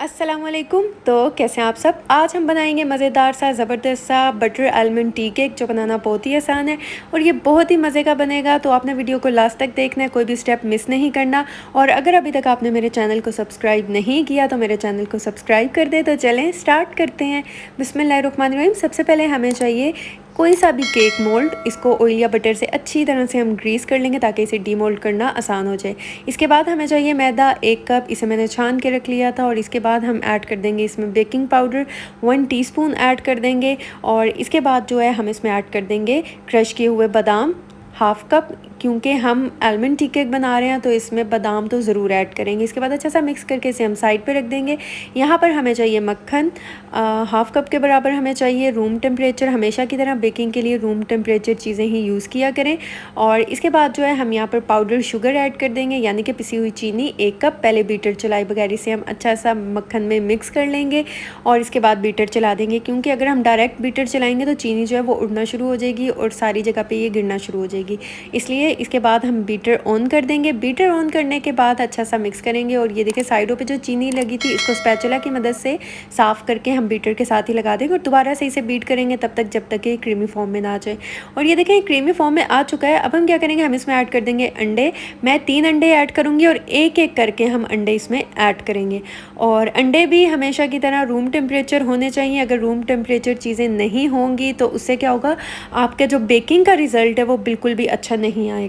अस्सलामुअलैकुम। तो कैसे हैं आप सब। आज हम बनाएंगे मज़ेदार सा ज़बरदस्त सा बटर आलमंड टी केक, जो बनाना बहुत ही आसान है और ये बहुत ही मज़े का बनेगा। तो आपने वीडियो को लास्ट तक देखना है, कोई भी स्टेप मिस नहीं करना। और अगर अभी तक आपने मेरे चैनल को सब्सक्राइब नहीं किया तो मेरे चैनल को सब्सक्राइब कर दे। तो चलें स्टार्ट करते हैं। बिस्मिल्लाहिर्रहमानिर्रहीम। सबसे पहले हमें चाहिए कोई सा भी केक मोल्ड। इसको ऑयल या बटर से अच्छी तरह से हम ग्रीस कर लेंगे ताकि इसे डीमोल्ड करना आसान हो जाए। इसके बाद हमें चाहिए मैदा 1 कप, इसे मैंने छान के रख लिया था। और इसके बाद हम ऐड कर देंगे इसमें बेकिंग पाउडर 1 टीस्पून ऐड कर देंगे। और इसके बाद जो है हम इसमें ऐड कर देंगे क्रश किए हुए बादाम 1/2 कप, क्योंकि हम आलमंड टी केक बना रहे हैं तो इसमें बादाम तो ज़रूर ऐड करेंगे। इसके बाद अच्छा सा मिक्स करके इसे हम साइड पे रख देंगे। यहाँ पर हमें चाहिए मक्खन 1/2 कप के बराबर हमें चाहिए। रूम टेम्परेचर, हमेशा की तरह बेकिंग के लिए रूम टेम्परेचर चीज़ें ही यूज़ किया करें। और इसके बाद जो है हम यहाँ पर पाउडर शुगर ऐड कर देंगे, यानी कि पिसी हुई चीनी 1 कप। पहले बीटर चलाए बगैर इसे हम अच्छा सा मक्खन में मिक्स कर लेंगे और इसके बाद बीटर चला देंगे, क्योंकि अगर हम डायरेक्ट बीटर चलाएँगे तो चीनी जो है वो उड़ना शुरू हो जाएगी और सारी जगह पर ये गिरना शुरू हो जाएगी। इसलिए इसके बाद हम बीटर ऑन कर देंगे। बीटर ऑन करने के बाद अच्छा सा मिक्स करेंगे। और ये देखिए साइडों पे जो चीनी लगी थी इसको स्पैचुला की मदद से साफ़ करके हम बीटर के साथ ही लगा देंगे और दोबारा से इसे बीट करेंगे तब तक जब तक ये क्रीमी फॉर्म में ना आ जाए। और ये देखें क्रीमी फॉर्म में आ चुका है। अब हम क्या करेंगे, हम इसमें ऐड कर देंगे अंडे। मैं 3 अंडे ऐड करूँगी और एक एक करके हम अंडे इसमें ऐड करेंगे। और अंडे भी हमेशा की तरह रूम टेम्परेचर होने चाहिए। अगर रूम टेम्परेचर चीज़ें नहीं होंगी तो उससे क्या होगा, आपका जो बेकिंग का रिज़ल्ट है वो बिल्कुल भी अच्छा नहीं आएगा।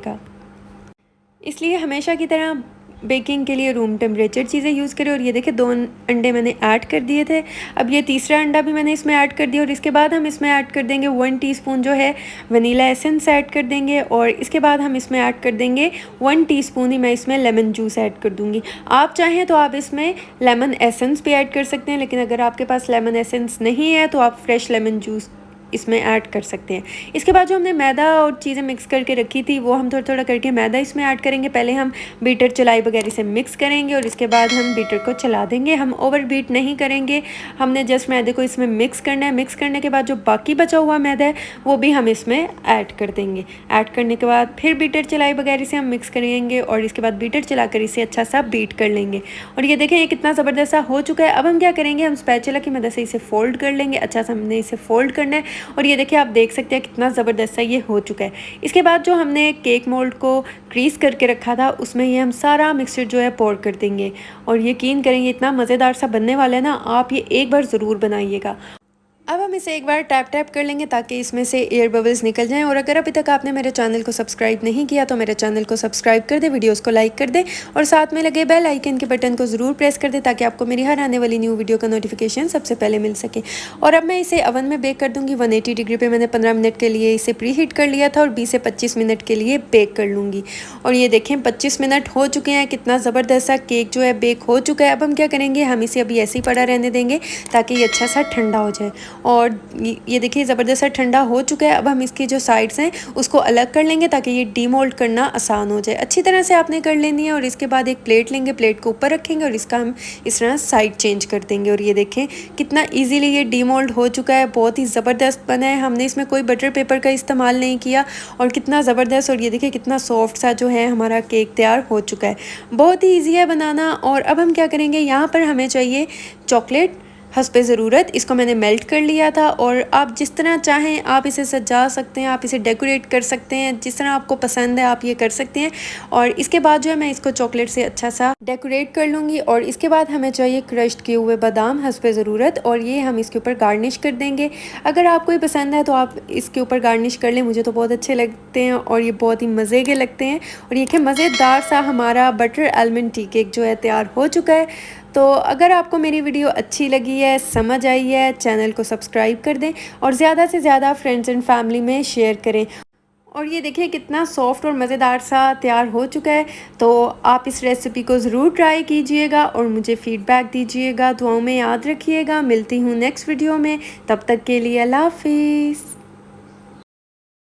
इसलिए हमेशा की तरह बेकिंग के लिए रूम टेम्परेचर चीज़ें यूज़ करें। और ये देखिए 2 अंडे मैंने ऐड कर दिए थे। अब ये तीसरा अंडा भी मैंने इसमें ऐड कर दिया। और इसके बाद हम इसमें ऐड कर देंगे 1 टीस्पून जो है वनीला एसेंस ऐड कर देंगे। और इसके बाद हम इसमें ऐड कर देंगे 1 टीस्पून ही मैं इसमें लेमन जूस ऐड कर दूँगी। आप चाहें तो आप इसमें लेमन एसेंस भी ऐड कर सकते हैं, लेकिन अगर आपके पास लेमन एसेंस नहीं है तो आप फ्रेश लेमन जूस इसमें ऐड कर सकते हैं। इसके बाद जो हमने मैदा और चीज़ें मिक्स करके रखी थी वो हम थोड़ा थोड़ा करके मैदा इसमें ऐड करेंगे। पहले हम बीटर चलाई बगैर इसे मिक्स करेंगे और इसके बाद हम बीटर को चला देंगे। हम ओवर बीट नहीं करेंगे, हमने जस्ट मैदे को इसमें मिक्स करना है। मिक्स करने के बाद जो बाकी बचा हुआ मैदा है वो भी हम इसमें ऐड कर देंगे। ऐड करने के बाद फिर बीटर चलाई बगैर इसे हम मिक्स करेंगे और इसके बाद बीटर चला कर इसे अच्छा सा बीट कर लेंगे। और ये देखें ये कितना ज़बरदस्त सा हो चुका है। अब हम क्या करेंगे, हम स्पैचुला की मदद से इसे फोल्ड कर लेंगे। अच्छा सा हमने इसे फोल्ड करना है और ये देखिए आप देख सकते हैं कितना ज़बरदस्त सा ये हो चुका है। इसके बाद जो हमने केक मोल्ड को क्रीज करके रखा था उसमें ये हम सारा मिक्सचर जो है पोर कर देंगे। और यकीन करेंगे इतना मज़ेदार सा बनने वाला है ना, आप ये एक बार ज़रूर बनाइएगा। अब हम इसे एक बार टैप टैप कर लेंगे ताकि इसमें से एयर बबल्स निकल जाएं। और अगर अभी तक आपने मेरे चैनल को सब्सक्राइब नहीं किया तो मेरे चैनल को सब्सक्राइब कर दे, वीडियोस को लाइक कर दे और साथ में लगे बेल आइकन के बटन को ज़रूर प्रेस कर दे ताकि आपको मेरी हर आने वाली न्यू वीडियो का नोटिफिकेशन सबसे पहले मिल सके। और अब मैं इसे ओवन में बेक कर दूँगी। 180 डिग्री पर मैंने 15 मिनट के लिए इसे प्री हीट कर लिया था और 20 से 25 मिनट के लिए बेक कर लूँगी। और ये देखें 25 मिनट हो चुके हैं, कितना ज़बरदस्त सा केक जो है बेक हो चुका है। अब हम क्या करेंगे, हम इसे अभी ऐसे ही पड़ा रहने देंगे ताकि ये अच्छा सा ठंडा हो जाए। और ये देखिए ज़बरदस्त सा ठंडा हो चुका है। अब हम इसकी जो साइड्स हैं उसको अलग कर लेंगे ताकि ये डीमोल्ड करना आसान हो जाए। अच्छी तरह से आपने कर लेनी है। और इसके बाद एक प्लेट लेंगे, प्लेट को ऊपर रखेंगे और इसका हम इस तरह साइड चेंज कर देंगे। और ये देखें कितना ईजीली ये डीमोल्ड हो चुका है, बहुत ही ज़बरदस्त बना है। हमने इसमें कोई बटर पेपर का इस्तेमाल नहीं किया और कितना ज़बरदस्त। और ये देखिए कितना सॉफ्ट सा जो है हमारा केक तैयार हो चुका है, बहुत ही ईजी है बनाना। और अब हम क्या करेंगे, यहाँ पर हमें चाहिए चॉकलेट हस्बे ज़रूरत। इसको मैंने मेल्ट कर लिया था और आप जिस तरह चाहें आप इसे सजा सकते हैं, आप इसे डेकोरेट कर सकते हैं, जिस तरह आपको पसंद है आप ये कर सकते हैं। और इसके बाद जो है मैं इसको चॉकलेट से अच्छा सा डेकोरेट कर लूँगी। और इसके बाद हमें चाहिए क्रश्ड किए हुए बादाम हस्बे ज़रूरत और ये हम इसके ऊपर गार्निश कर देंगे। अगर आपको ये पसंद है तो आप इसके ऊपर गार्निश कर लें, मुझे तो बहुत अच्छे लगते हैं और ये बहुत ही मज़े के लगते हैं। और ये कि मज़ेदार सा हमारा बटर आलमंड टी केक जो है तैयार हो चुका है। तो अगर आपको मेरी वीडियो अच्छी लगी है, समझ आई है, चैनल को सब्सक्राइब कर दें और ज़्यादा से ज़्यादा फ्रेंड्स एंड फैमिली में शेयर करें। और ये देखिए कितना सॉफ्ट और मज़ेदार सा तैयार हो चुका है। तो आप इस रेसिपी को ज़रूर ट्राई कीजिएगा और मुझे फ़ीडबैक दीजिएगा। दुआओं में याद रखिएगा। मिलती हूँ नेक्स्ट वीडियो में, तब तक के लिए अल्लाह हाफिज़।